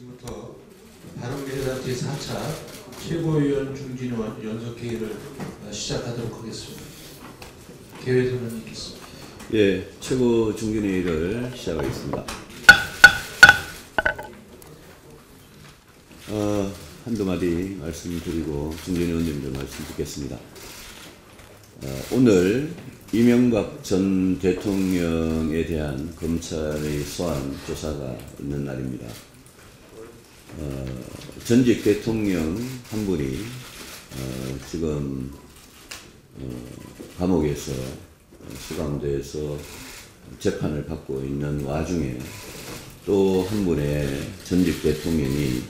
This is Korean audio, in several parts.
지금부터 바른미래당 제4차 최고위원 중진원 연석회의를 시작하도록 하겠습니다. 개회선언이 있겠습니다. 예, 최고 중진회의를 시작하겠습니다. 한두 마디 말씀드리고 중진의원님들 말씀 듣겠습니다. 오늘 이명박 전 대통령에 대한 검찰의 소환 조사가 있는 날입니다. 전직 대통령 한 분이 지금 감옥에서 수감돼서 재판을 받고 있는 와중에 또 한 분의 전직 대통령이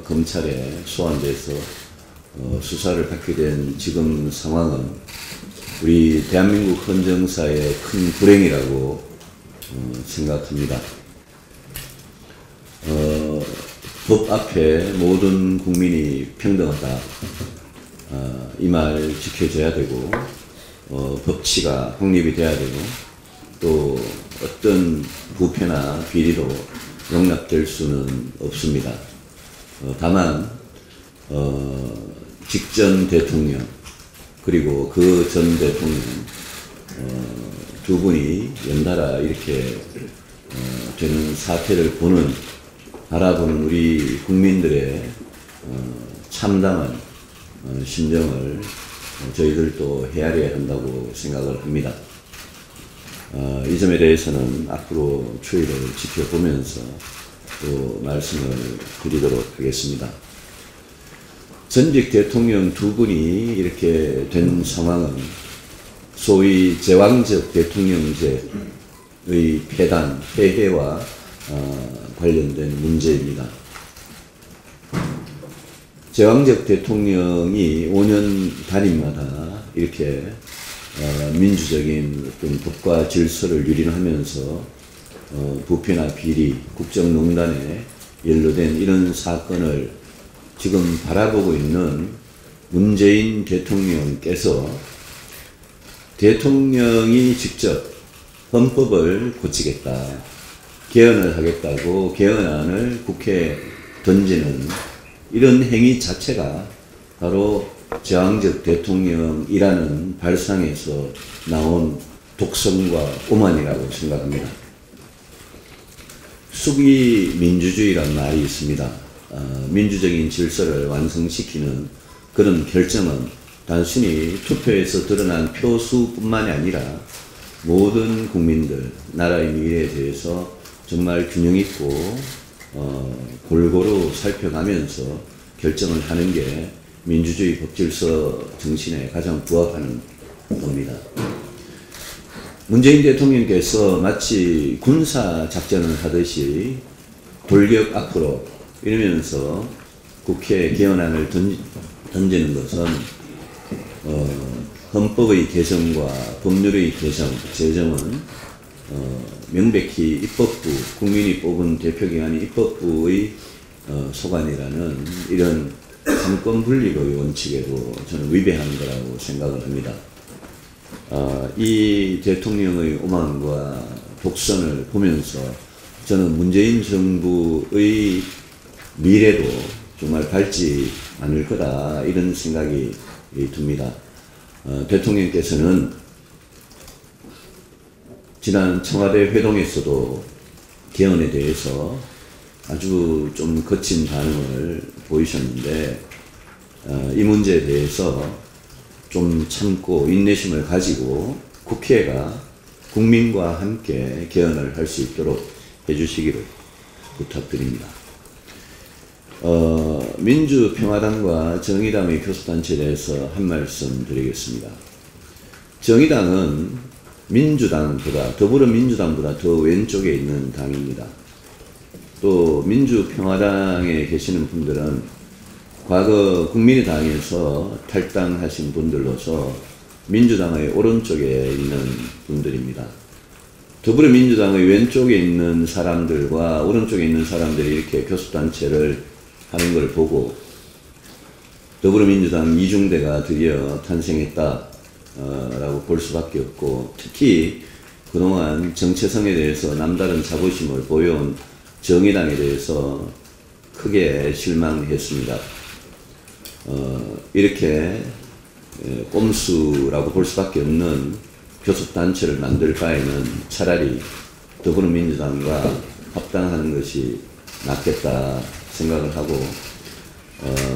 검찰에 소환돼서 수사를 받게 된 지금 상황은 우리 대한민국 헌정사의 큰 불행이라고 생각합니다. 법 앞에 모든 국민이 평등하다. 이 말 지켜져야 되고 법치가 확립이 돼야 되고 또 어떤 부패나 비리도 용납될 수는 없습니다. 다만 직전 대통령 그리고 그 전 대통령 두 분이 연달아 이렇게 되는 사태를 바라보는 우리 국민들의 참담한 심정을 저희들도 헤아려야 한다고 생각을 합니다. 이 점에 대해서는 앞으로 추이를 지켜보면서 또 말씀을 드리도록 하겠습니다. 전직 대통령 두 분이 이렇게 된 상황은 소위 제왕적 대통령제의 폐단, 폐해와 관련된 문제입니다. 제왕적 대통령이 5년 단위마다 이렇게 민주적인 어떤 법과 질서를 유린하면서 부패나 비리, 국정농단에 연루된 이런 사건을 지금 바라보고 있는 문재인 대통령께서 대통령이 직접 헌법을 고치겠다, 개헌을 하겠다고 개헌안을 국회에 던지는 이런 행위 자체가 바로 제왕적 대통령이라는 발상에서 나온 독성과 오만이라고 생각합니다. 수기 민주주의란 말이 있습니다. 민주적인 질서를 완성시키는 그런 결정은 단순히 투표에서 드러난 표수뿐만이 아니라 모든 국민들, 나라의 미래에 대해서 정말 균형 있고 골고루 살펴가면서 결정을 하는 게 민주주의 법질서 정신에 가장 부합하는 겁니다. 문재인 대통령께서 마치 군사 작전을 하듯이 돌격 앞으로 이러면서 국회 개헌안을 던지는 것은 헌법의 개정과 법률의 개정, 제정은 명백히 입법부, 국민이 뽑은 대표기관이 입법부의 소관이라는 이런 삼권분립의 원칙에도 저는 위배하는 거라고 생각을 합니다. 이 대통령의 오만과 독선을 보면서 저는 문재인 정부의 미래도 정말 밝지 않을 거다 이런 생각이 듭니다. 대통령께서는 지난 청와대 회동에서도 개헌에 대해서 아주 좀 거친 반응을 보이셨는데 이 문제에 대해서 좀 참고 인내심을 가지고 국회가 국민과 함께 개헌을 할 수 있도록 해주시기를 부탁드립니다. 민주평화당과 정의당의 교섭단체에 대해서 한 말씀 드리겠습니다. 정의당은 민주당보다, 더불어민주당보다 더 왼쪽에 있는 당입니다. 또 민주평화당에 계시는 분들은 과거 국민의당에서 탈당하신 분들로서 민주당의 오른쪽에 있는 분들입니다. 더불어민주당의 왼쪽에 있는 사람들과 오른쪽에 있는 사람들이 이렇게 교섭단체를 하는 걸 보고 더불어민주당 이중대가 드디어 탄생했다 라고 볼 수밖에 없고, 특히 그동안 정체성에 대해서 남다른 자부심을 보여온 정의당에 대해서 크게 실망했습니다. 이렇게 꼼수라고 볼 수밖에 없는 교섭단체를 만들 바에는 차라리 더불어민주당과 합당하는 것이 낫겠다 생각을 하고,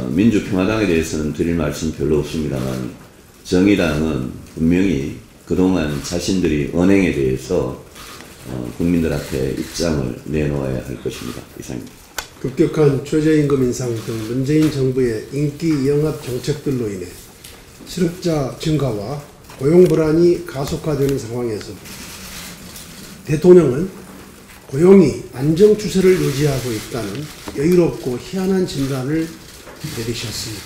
민주평화당에 대해서는 드릴 말씀 별로 없습니다만, 정의당은 분명히 그동안 자신들이 언행에 대해서 국민들 앞에 입장을 내놓아야 할 것입니다. 이상입니다. 급격한 최저임금 인상 등 문재인 정부의 인기 영합 정책들로 인해 실업자 증가와 고용 불안이 가속화되는 상황에서 대통령은 고용이 안정 추세를 유지하고 있다는 여유롭고 희한한 진단을 내리셨습니다.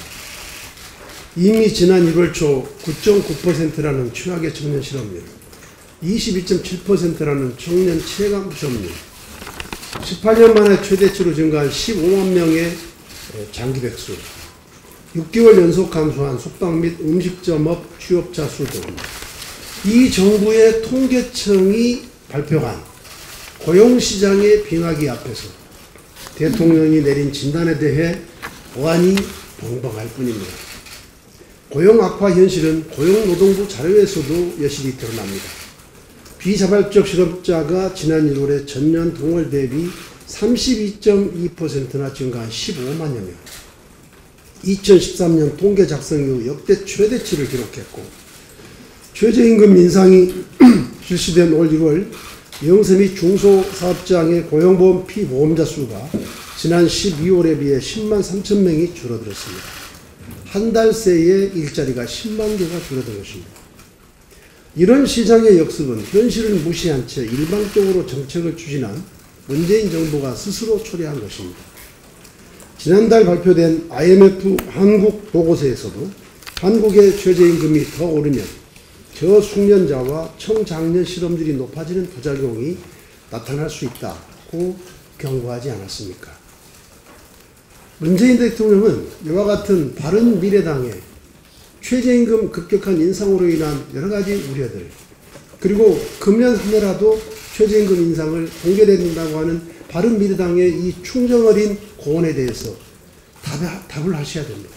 이미 지난 1월 초 9.9%라는 최악의 청년 실업률, 22.7%라는 청년 체감 부업률, 18년 만에 최대치로 증가한 15만 명의 장기 백수, 6개월 연속 감소한 숙박 및 음식점업 취업자 수 등 이 정부의 통계청이 발표한 고용시장의 빙하기 앞에서 대통령이 내린 진단에 대해 어안이 벙벙할 뿐입니다. 고용 악화 현실은 고용노동부 자료에서도 여실히 드러납니다. 비자발적 실업자가 지난 1월에 전년 동월 대비 32.2%나 증가한 15만여 명. 2013년 통계 작성 이후 역대 최대치를 기록했고, 최저임금 인상이 실시된 올 1월 영세 및 중소사업장의 고용보험 피보험자 수가 지난 12월에 비해 10만 3천 명이 줄어들었습니다. 한 달 새에 일자리가 10만 개가 줄어든 것입니다. 이런 시장의 역습은 현실을 무시한 채 일방적으로 정책을 추진한 문재인 정부가 스스로 초래한 것입니다. 지난달 발표된 IMF 한국 보고서에서도 한국의 최저임금이 더 오르면 저숙련자와 청장년 실업률이 높아지는 부작용이 나타날 수 있다고 경고하지 않았습니까? 문재인 대통령은 이와 같은 바른미래당의 최저임금 급격한 인상으로 인한 여러가지 우려들, 그리고 금년 한 해라도 최저임금 인상을 공개된다고 하는 바른미래당의 이 충정어린 고언에 대해서 답을 하셔야 됩니다.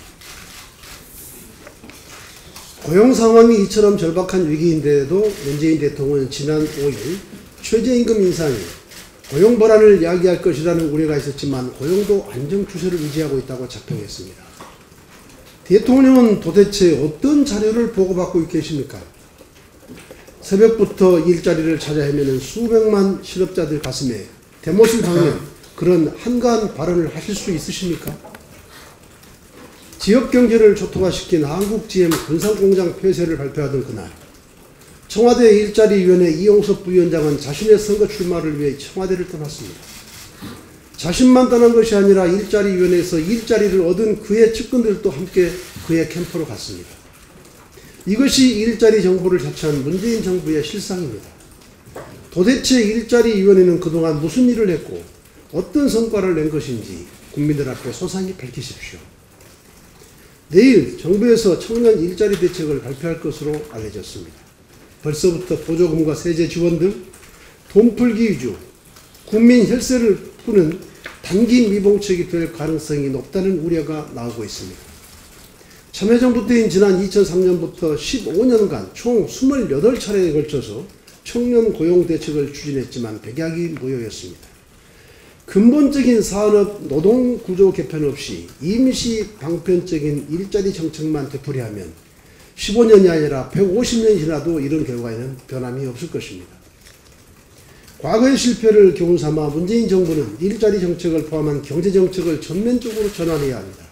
고용 상황이 이처럼 절박한 위기인데도 문재인 대통령은 지난 5일 최저임금 인상이 고용 불안을 야기할 것이라는 우려가 있었지만 고용도 안정 추세를 유지하고 있다고 자평했습니다. 대통령은 도대체 어떤 자료를 보고받고 계십니까? 새벽부터 일자리를 찾아 헤매는 수백만 실업자들 가슴에 대못을 박는 그런 한가한 발언을 하실 수 있으십니까? 지역경제를 초토화시킨 한국GM 군산공장 폐쇄를 발표하던 그날, 청와대 일자리위원회 이용섭 부위원장은 자신의 선거 출마를 위해 청와대를 떠났습니다. 자신만 떠난 것이 아니라 일자리위원회에서 일자리를 얻은 그의 측근들도 함께 그의 캠프로 갔습니다. 이것이 일자리 정부를 자처한 문재인 정부의 실상입니다. 도대체 일자리위원회는 그동안 무슨 일을 했고 어떤 성과를 낸 것인지 국민들 앞에 소상히 밝히십시오. 내일 정부에서 청년 일자리 대책을 발표할 것으로 알려졌습니다. 벌써부터 보조금과 세제 지원 등 돈풀기 위주 국민 혈세를 푸는 단기 미봉책이 될 가능성이 높다는 우려가 나오고 있습니다. 참여정부 때인 지난 2003년부터 15년간 총 28차례에 걸쳐서 청년 고용 대책을 추진했지만 백약이 무효였습니다. 근본적인 산업 노동구조 개편 없이 임시 방편적인 일자리 정책만 되풀이하면 15년이 아니라 150년이 지나도 이런 결과에는 변함이 없을 것입니다. 과거의 실패를 교훈 삼아 문재인 정부는 일자리 정책을 포함한 경제정책을 전면적으로 전환해야 합니다.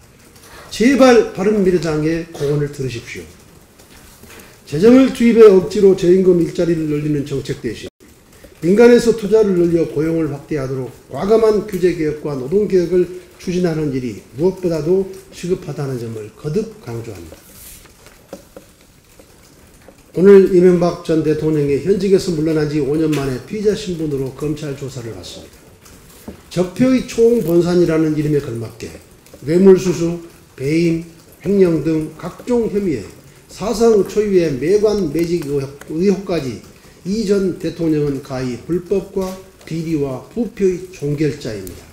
제발 바른미래당의 고언을 들으십시오. 재정을 투입해 억지로 저임금 일자리를 늘리는 정책 대신 민간에서 투자를 늘려 고용을 확대하도록 과감한 규제개혁과 노동개혁을 추진하는 일이 무엇보다도 시급하다는 점을 거듭 강조합니다. 오늘 이명박 전 대통령이 현직에서 물러난 지 5년 만에 피의자 신분으로 검찰 조사를 받습니다. 적폐의 총본산이라는 이름에 걸맞게 뇌물수수, 배임, 횡령 등 각종 혐의에 사상 초유의 매관 매직 의혹까지 이 전 대통령은 가히 불법과 비리와 부패의 종결자입니다.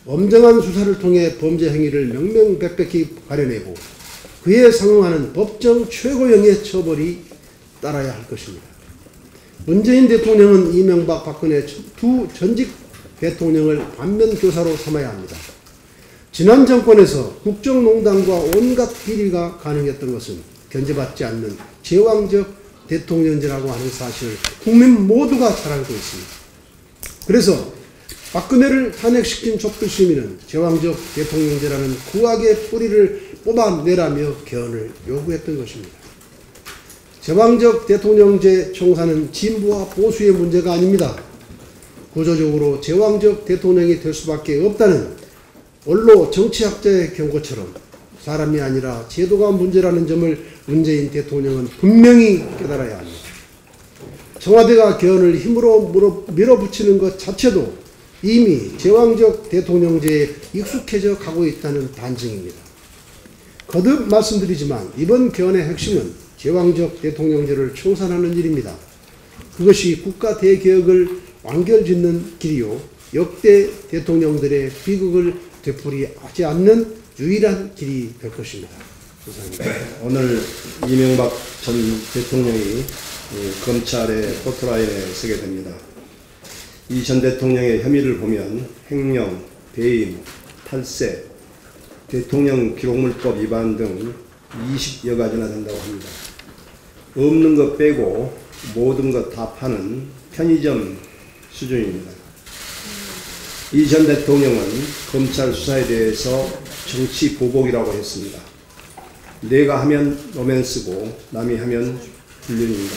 엄정한 수사를 통해 범죄 행위를 명명백백히 가려내고 그에 상응하는 법정 최고형의 처벌이 따라야 할 것입니다. 문재인 대통령은 이명박 박근혜 두 전직 대통령을 반면교사로 삼아야 합니다. 지난 정권에서 국정농단과 온갖 비리가 가능했던 것은 견제받지 않는 제왕적 대통령제라고 하는 사실을 국민 모두가 잘 알고 있습니다. 그래서 박근혜를 탄핵시킨 촛불 시민은 제왕적 대통령제라는 구악의 뿌리를 뽑아내라며 개헌을 요구했던 것입니다. 제왕적 대통령제 청사는 진보와 보수의 문제가 아닙니다. 구조적으로 제왕적 대통령이 될 수밖에 없다는 원로 정치학자의 경고처럼 사람이 아니라 제도가 문제라는 점을 문재인 대통령은 분명히 깨달아야 합니다. 청와대가 개헌을 힘으로 밀어붙이는 것 자체도 이미 제왕적 대통령제에 익숙해져 가고 있다는 반증입니다. 거듭 말씀드리지만 이번 개헌의 핵심은 제왕적 대통령제를 청산하는 일입니다. 그것이 국가 대개혁을 완결짓는 길이요 역대 대통령들의 비극을 되풀이하지 않는 유일한 길이 될 것입니다. 감사합니다. 오늘 이명박 전 대통령이 검찰의 포트라인에 서게 됩니다. 이 전 대통령의 혐의를 보면 횡령, 배임, 탈세, 대통령 기록물법 위반 등 20여 가지나 된다고 합니다. 없는 것 빼고 모든 것 다 파는 편의점 수준입니다. 이 전 대통령은 검찰 수사에 대해서 정치 보복이라고 했습니다. 내가 하면 로맨스고 남이 하면 불륜입니다.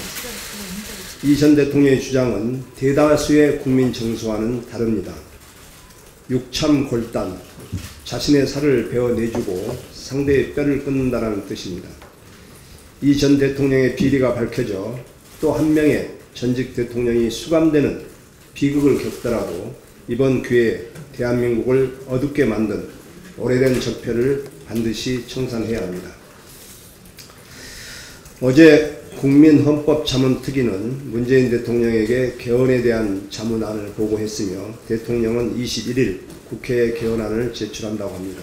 이 전 대통령의 주장은 대다수의 국민 정서와는 다릅니다. 육참골단, 자신의 살을 베어내주고 상대의 뼈를 끊는다는 뜻입니다. 이 전 대통령의 비리가 밝혀져 또 한 명의 전직 대통령이 수감되는 비극을 겪더라도 이번 기회에 대한민국을 어둡게 만든 오래된 적폐를 반드시 청산해야 합니다. 어제 국민헌법자문특위는 문재인 대통령에게 개헌에 대한 자문안을 보고했으며 대통령은 21일 국회에 개헌안을 제출한다고 합니다.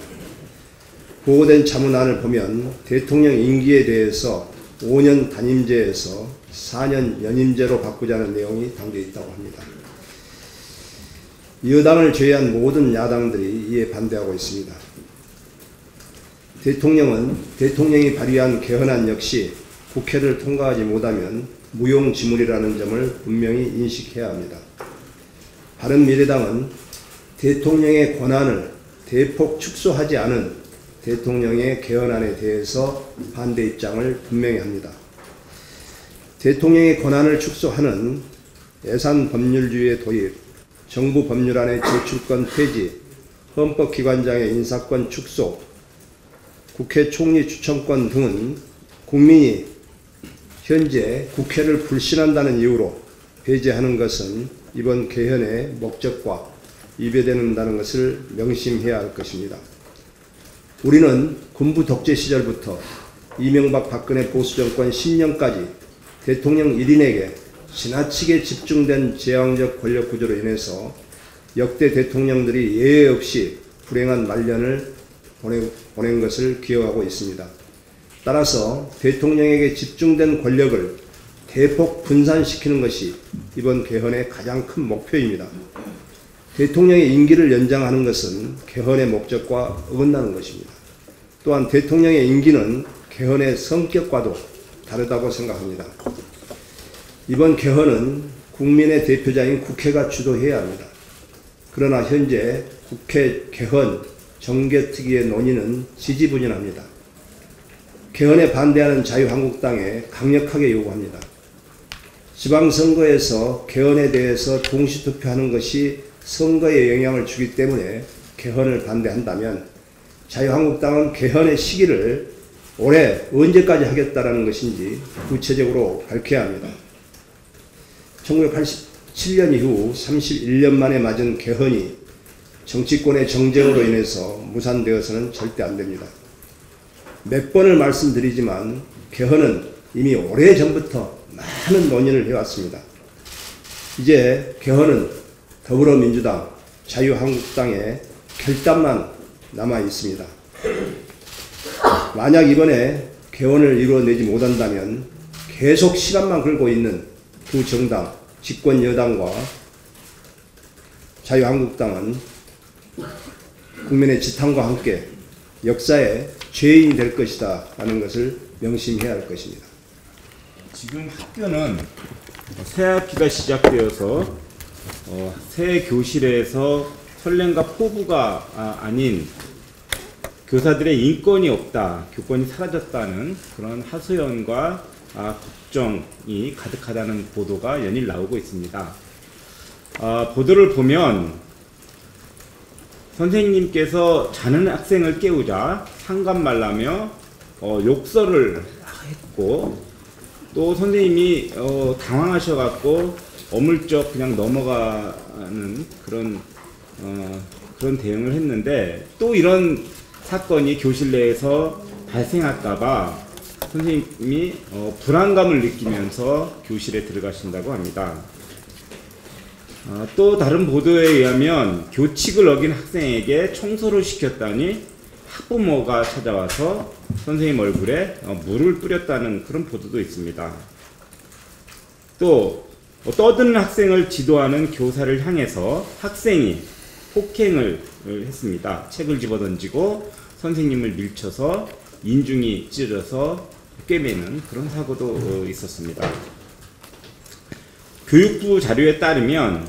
보고된 자문안을 보면 대통령 임기에 대해서 5년 단임제에서 4년 연임제로 바꾸자는 내용이 담겨 있다고 합니다. 여당을 제외한 모든 야당들이 이에 반대하고 있습니다. 대통령이 발의한 개헌안 역시 국회를 통과하지 못하면 무용지물이라는 점을 분명히 인식해야 합니다. 바른미래당은 대통령의 권한을 대폭 축소하지 않은 대통령의 개헌안에 대해서 반대 입장을 분명히 합니다. 대통령의 권한을 축소하는 예산법률주의의 도입, 정부 법률안의 제출권 폐지, 헌법기관장의 인사권 축소, 국회 총리 추천권 등은 국민이 현재 국회를 불신한다는 이유로 배제하는 것은 이번 개헌의 목적과 위배된다는 것을 명심해야 할 것입니다. 우리는 군부 독재 시절부터 이명박 박근혜 보수정권 10년까지 대통령 1인에게 지나치게 집중된 제왕적 권력 구조로 인해서 역대 대통령들이 예외 없이 불행한 말년을 보낸 것을 기억하고 있습니다. 따라서 대통령에게 집중된 권력을 대폭 분산시키는 것이 이번 개헌의 가장 큰 목표입니다. 대통령의 임기를 연장하는 것은 개헌의 목적과 어긋나는 것입니다. 또한 대통령의 임기는 개헌의 성격과도 다르다고 생각합니다. 이번 개헌은 국민의 대표자인 국회가 주도해야 합니다. 그러나 현재 국회 개헌 정개특위의 논의는 지지부진합니다. 개헌에 반대하는 자유한국당에 강력하게 요구합니다. 지방선거에서 개헌에 대해서 동시투표하는 것이 선거에 영향을 주기 때문에 개헌을 반대한다면 자유한국당은 개헌의 시기를 올해 언제까지 하겠다라는 것인지 구체적으로 밝혀야 합니다. 1987년 이후 31년 만에 맞은 개헌이 정치권의 정쟁으로 인해서 무산되어서는 절대 안 됩니다. 몇 번을 말씀드리지만 개헌은 이미 오래전부터 많은 논의를 해왔습니다. 이제 개헌은 더불어민주당, 자유한국당의 결단만 남아 있습니다. 만약 이번에 개헌을 이루어내지 못한다면 계속 시간만 끌고 있는 두 정당, 집권 여당과 자유한국당은 국민의 지탄과 함께 역사의 죄인이 될 것이다 라는 것을 명심해야 할 것입니다. 지금 학교는 새 학기가 시작되어서 새 교실에서 선례과 포부가 아닌 교사들의 인권이 없다, 교권이 사라졌다는 그런 하소연과 걱정이 가득하다는 보도가 연일 나오고 있습니다. 보도를 보면 선생님께서 자는 학생을 깨우자 상관말라며 욕설을 했고, 또 선생님이 당황하셔갖고 어물쩍 그냥 넘어가는 그런 대응을 했는데, 또 이런 사건이 교실 내에서 발생할까봐 선생님이 불안감을 느끼면서 교실에 들어가신다고 합니다. 또 다른 보도에 의하면 교칙을 어긴 학생에게 청소를 시켰다니 학부모가 찾아와서 선생님 얼굴에 물을 뿌렸다는 그런 보도도 있습니다. 또 떠드는 학생을 지도하는 교사를 향해서 학생이 폭행을 했습니다. 책을 집어던지고 선생님을 밀쳐서 인중이 찢어져서 꿰매는 그런 사고도 있었습니다. 교육부 자료에 따르면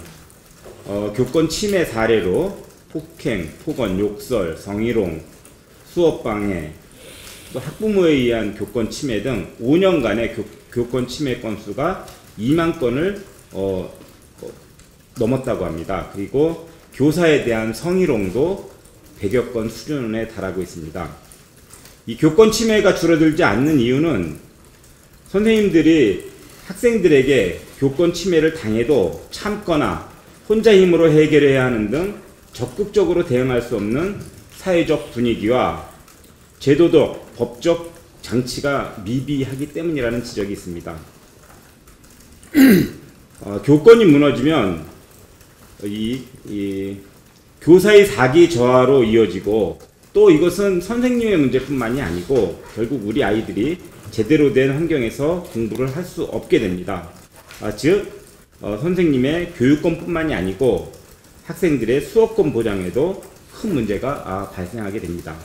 교권 침해 사례로 폭행, 폭언, 욕설, 성희롱, 수업방해, 또 학부모에 의한 교권 침해 등 5년간의 교권 침해 건수가 2만 건을 넘었다고 합니다. 그리고 교사에 대한 성희롱도 100여 건 수준에 달하고 있습니다. 이 교권 침해가 줄어들지 않는 이유는 선생님들이 학생들에게 교권 침해를 당해도 참거나 혼자 힘으로 해결해야 하는 등 적극적으로 대응할 수 없는 사회적 분위기와 제도적, 법적 장치가 미비하기 때문이라는 지적이 있습니다. 교권이 무너지면 이 교사의 사기 저하로 이어지고, 또 이것은 선생님의 문제뿐만이 아니고 결국 우리 아이들이 제대로 된 환경에서 공부를 할 수 없게 됩니다. 즉 선생님의 교육권뿐만이 아니고 학생들의 수업권 보장에도 큰 문제가 발생하게 됩니다.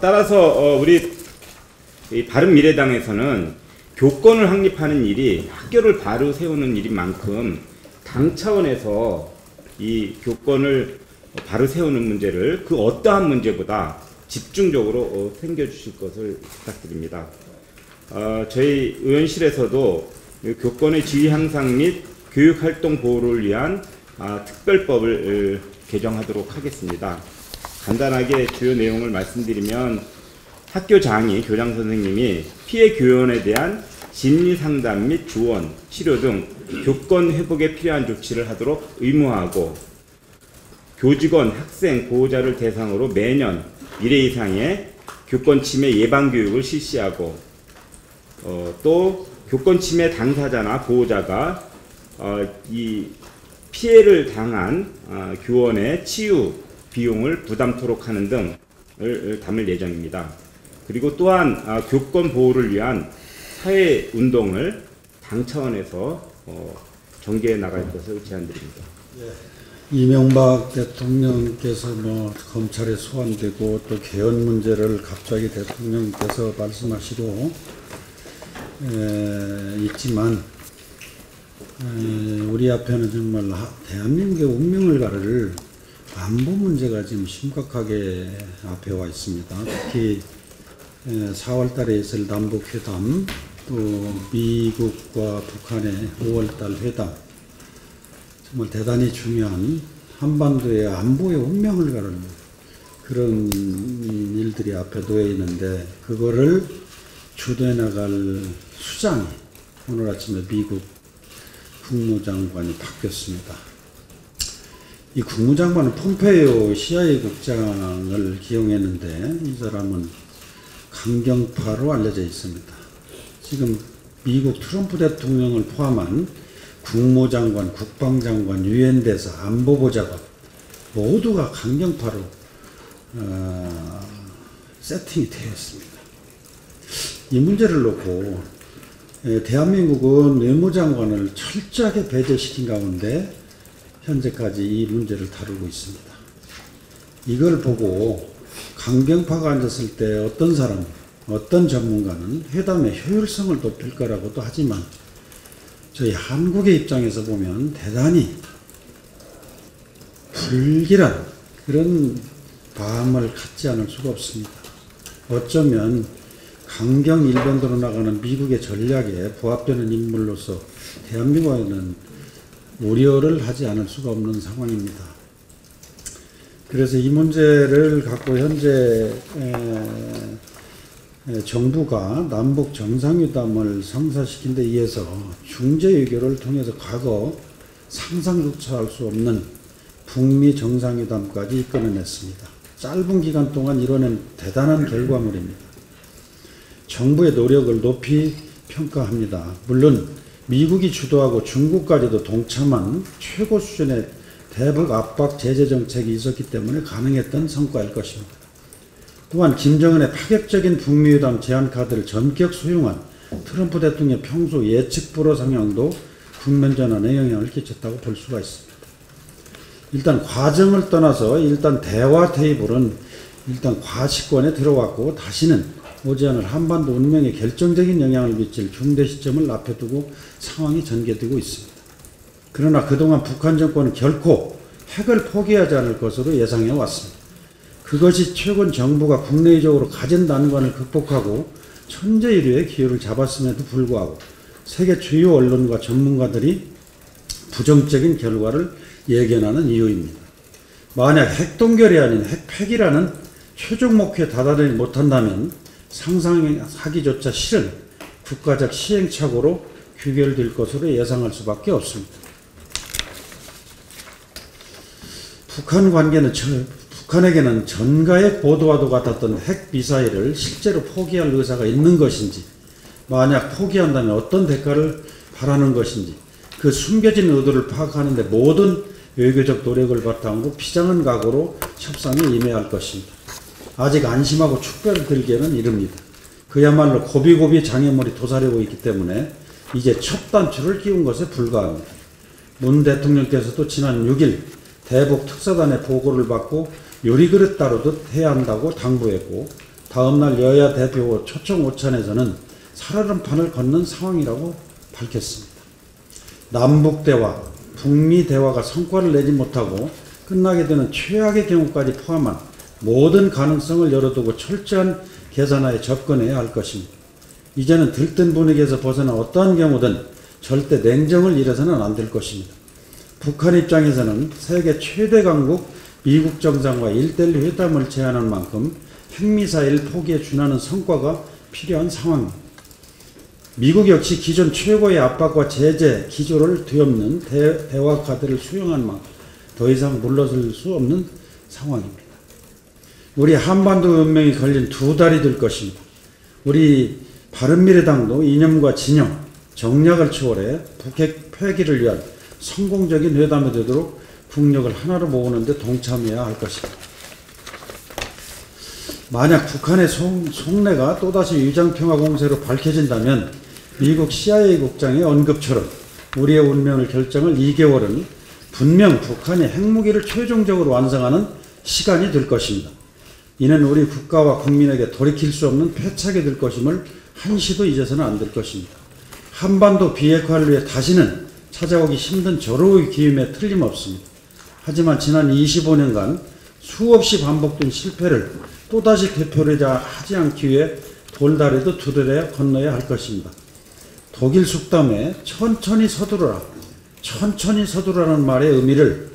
따라서 우리 바른미래당에서는 교권을 확립하는 일이 학교를 바로 세우는 일인 만큼 당 차원에서 이 교권을 바로 세우는 문제를 그 어떠한 문제보다 집중적으로 챙겨주실 것을 부탁드립니다. 저희 의원실에서도 교권의 지위 향상 및 교육활동 보호를 위한 특별법을 개정하도록 하겠습니다. 간단하게 주요 내용을 말씀드리면, 학교장이, 교장 선생님이 피해 교원에 대한 심리상담 및 조언, 치료 등 교권 회복에 필요한 조치를 하도록 의무화하고, 교직원, 학생, 보호자를 대상으로 매년 1회 이상의 교권 침해 예방 교육을 실시하고, 또 교권 침해 당사자나 보호자가 이 피해를 당한 교원의 치유 비용을 부담토록 하는 등을 담을 예정입니다. 그리고 또한 교권 보호를 위한 사회 운동을 당 차원에서 전개해 나갈 것을 제안드립니다. 이명박 대통령께서 검찰에 소환되고 또 개헌 문제를 갑자기 대통령께서 말씀하시고 있지만, 우리 앞에는 정말 대한민국의 운명을 가를 안보 문제가 지금 심각하게 앞에 와 있습니다. 특히 4월달에 있을 남북회담, 또 미국과 북한의 5월달 회담, 정말 대단히 중요한 한반도의 안보의 운명을 가르는 그런 일들이 앞에 놓여 있는데, 그거를 주도해 나갈 수장이 오늘 아침에 미국 국무장관이 바뀌었습니다. 이 국무장관은 폼페이오 CIA 국장을 기용했는데, 이 사람은 강경파로 알려져 있습니다. 지금 미국 트럼프 대통령을 포함한 국무장관, 국방장관, 유엔 대사, 안보보좌관 모두가 강경파로 세팅이 되어 있습니다. 이 문제를 놓고 대한민국은 외무장관을 철저하게 배제시킨 가운데 현재까지 이 문제를 다루고 있습니다. 이걸 보고 강경파가 앉았을 때 어떤 사람, 어떤 전문가는 회담의 효율성을 높일 거라고도 하지만 저희 한국의 입장에서 보면 대단히 불길한 그런 마음을 갖지 않을 수가 없습니다. 어쩌면 강경 일변도로 나가는 미국의 전략에 부합되는 인물로서 대한민국에는 우려를 하지 않을 수가 없는 상황입니다. 그래서 이 문제를 갖고 현재 정부가 남북 정상회담을 성사시킨 데 의해서 중재외교를 통해서 과거 상상조차 할 수 없는 북미 정상회담까지 이끌어냈습니다. 짧은 기간 동안 이뤄낸 대단한 결과물입니다. 정부의 노력을 높이 평가합니다. 물론 미국이 주도하고 중국까지도 동참한 최고 수준의 대북 압박 제재 정책이 있었기 때문에 가능했던 성과일 것입니다. 또한 김정은의 파격적인 북미회담 제안 카드를 전격 수용한 트럼프 대통령의 평소 예측 불허 성향도 국면 전환에 영향을 끼쳤다고 볼 수가 있습니다. 일단 과정을 떠나서 일단 대화 테이블은 일단 과시권에 들어왔고 다시는 오지 않을 한반도 운명에 결정적인 영향을 미칠 중대 시점을 앞에 두고 상황이 전개되고 있습니다. 그러나 그동안 북한 정권은 결코 핵을 포기하지 않을 것으로 예상해 왔습니다. 그것이 최근 정부가 국내적으로 가진 난관을 극복하고 천재일류의 기회를 잡았음에도 불구하고 세계 주요 언론과 전문가들이 부정적인 결과를 예견하는 이유입니다. 만약 핵동결이 아닌 핵폐기라는 최종 목표에 다다르지 못한다면 상상하기조차 싫은 국가적 시행착오로 귀결될 것으로 예상할 수밖에 없습니다. 북한에게는 전가의 고도와도 같았던 핵미사일을 실제로 포기할 의사가 있는 것인지, 만약 포기한다면 어떤 대가를 바라는 것인지, 그 숨겨진 의도를 파악하는 데 모든 외교적 노력을 바탕으로 피장한 각오로 협상에 임해야 할 것입니다. 아직 안심하고 축배를 들기에는 이릅니다. 그야말로 고비고비 장애물이 도사리고 있기 때문에 이제 첫 단추를 끼운 것에 불과합니다. 문 대통령께서도 지난 6일 대북 특사단의 보고를 받고 요리그릇 다루듯 해야 한다고 당부했고, 다음날 여야 대표 초청 오찬에서는 살얼음판을 걷는 상황이라고 밝혔습니다. 남북대화, 북미대화가 성과를 내지 못하고 끝나게 되는 최악의 경우까지 포함한 모든 가능성을 열어두고 철저한 계산하에 접근해야 할 것입니다. 이제는 들뜬 분위기에서 벗어나 어떠한 경우든 절대 냉정을 잃어서는 안 될 것입니다. 북한 입장에서는 세계 최대 강국 미국 정상과 1:1 회담을 제안한 만큼 핵미사일 포기에 준하는 성과가 필요한 상황입니다. 미국 역시 기존 최고의 압박과 제재 기조를 뒤엎는 대화 카드를 수용한 만큼 더 이상 물러설 수 없는 상황입니다. 우리 한반도 운명이 걸린 2달이 될 것입니다. 우리 바른미래당도 이념과 진영, 정략을 초월해 북핵 폐기를 위한 성공적인 회담이 되도록 국력을 하나로 모으는 데 동참해야 할 것입니다. 만약 북한의 속내가 또다시 위장평화 공세로 밝혀진다면 미국 CIA 국장의 언급처럼 우리의 운명을 결정할 2개월은 분명 북한이 핵무기를 최종적으로 완성하는 시간이 될 것입니다. 이는 우리 국가와 국민에게 돌이킬 수 없는 패착이 될 것임을 한시도 잊어서는 안 될 것입니다. 한반도 비핵화를 위해 다시는 찾아오기 힘든 절호의 기회에 틀림없습니다. 하지만 지난 25년간 수없이 반복된 실패를 또다시 되풀이하지 않기 위해 돌다리도 두드려 건너야 할 것입니다. 독일 속담에 천천히 서두르라, 천천히 서두르라는 말의 의미를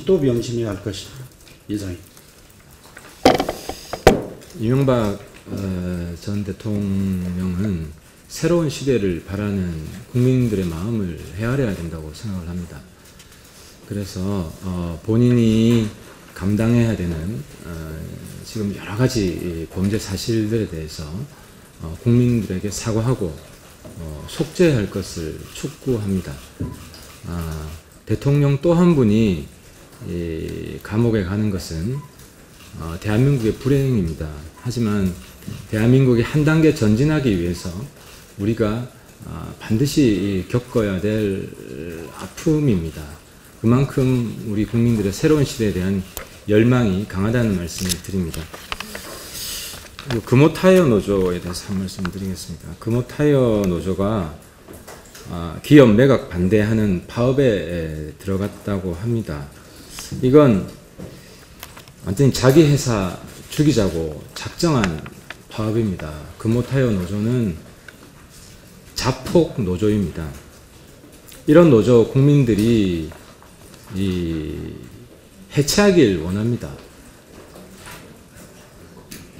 또 명심해야 할 것입니다. 이상입니다. 이명박 전 대통령은 새로운 시대를 바라는 국민들의 마음을 헤아려야 된다고 생각을 합니다. 그래서 본인이 감당해야 되는 지금 여러 가지 범죄 사실들에 대해서 국민들에게 사과하고 속죄할 것을 촉구합니다. 대통령 또 한 분이 감옥에 가는 것은 대한민국의 불행입니다. 하지만 대한민국이 한 단계 전진하기 위해서 우리가 반드시 겪어야 될 아픔입니다. 그만큼 우리 국민들의 새로운 시대에 대한 열망이 강하다는 말씀을 드립니다. 금호타이어 노조에 대해서 한 말씀 드리겠습니다. 금호타이어 노조가 기업 매각 반대하는 파업에 들어갔다고 합니다. 이건 완전히 자기 회사 죽이자고 작정한 파업입니다. 금호타이어 노조는 자폭 노조입니다. 이런 노조 국민들이 해체하길 원합니다.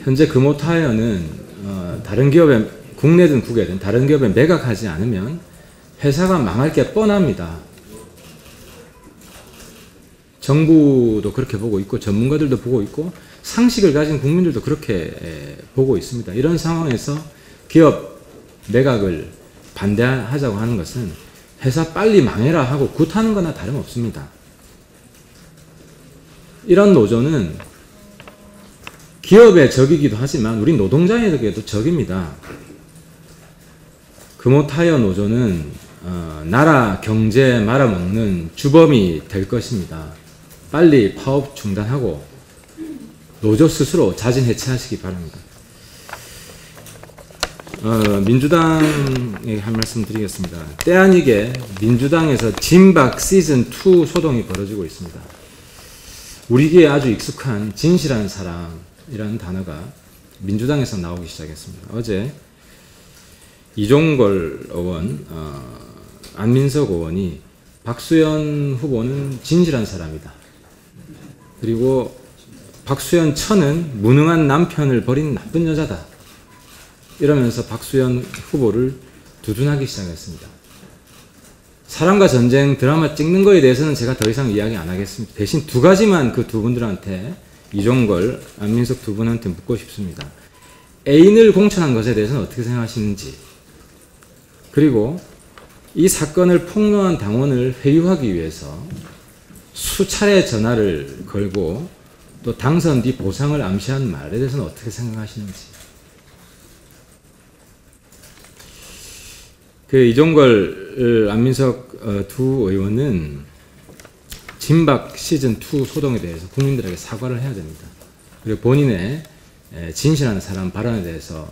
현재 금호타이어는 다른 기업에, 국내든 국외든 다른 기업에 매각하지 않으면 회사가 망할 게 뻔합니다. 정부도 그렇게 보고 있고 전문가들도 보고 있고 상식을 가진 국민들도 그렇게 보고 있습니다. 이런 상황에서 기업 매각을 반대하자고 하는 것은 회사 빨리 망해라 하고 굿하는 거나 다름없습니다. 이런 노조는 기업의 적이기도 하지만 우리 노동자에게도 적입니다. 금호타이어 노조는 나라 경제 말아먹는 주범이 될 것입니다. 빨리 파업 중단하고 노조 스스로 자진 해체하시기 바랍니다. 민주당에 한 말씀 드리겠습니다. 때 아니게 민주당에서 진박 시즌2 소동이 벌어지고 있습니다. 우리에게 아주 익숙한 진실한 사람이라는 단어가 민주당에서 나오기 시작했습니다. 어제 이종걸 의원, 안민석 의원이 박수현 후보는 진실한 사람이다. 그리고 박수현 처는 무능한 남편을 버린 나쁜 여자다. 이러면서 박수현 후보를 두둔하기 시작했습니다. 사랑과 전쟁 드라마 찍는 거에 대해서는 제가 더 이상 이야기 안 하겠습니다. 대신 두 가지만 그 두 분들한테, 이종걸, 안민석 두 분한테 묻고 싶습니다. 애인을 공천한 것에 대해서는 어떻게 생각하시는지, 그리고 이 사건을 폭로한 당원을 회유하기 위해서 수차례 전화를 걸고 또 당선 뒤 보상을 암시한 말에 대해서는 어떻게 생각하시는지. 이종걸, 안민석 두 의원은 진박 시즌2 소동에 대해서 국민들에게 사과를 해야 됩니다. 그리고 본인의 진실한 사람 발언에 대해서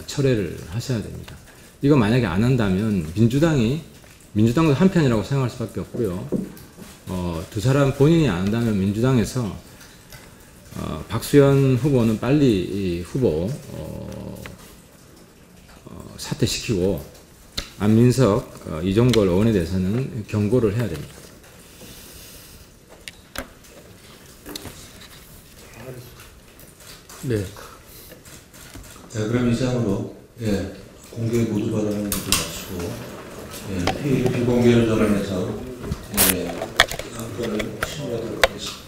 철회를 하셔야 됩니다. 이거 만약에 안 한다면 민주당도 한편이라고 생각할 수밖에 없고요. 두 사람 본인이 안 한다면 민주당에서 박수현 후보는 빨리 이 후보 사퇴시키고 안민석, 이종걸 의원에 대해서는 경고를 해야 됩니다. 네. 자, 그럼 이상으로 공개 모두 발언을 모두 마치고 회의 비공개로 전환해서 안건을 심의하도록 하겠습니다.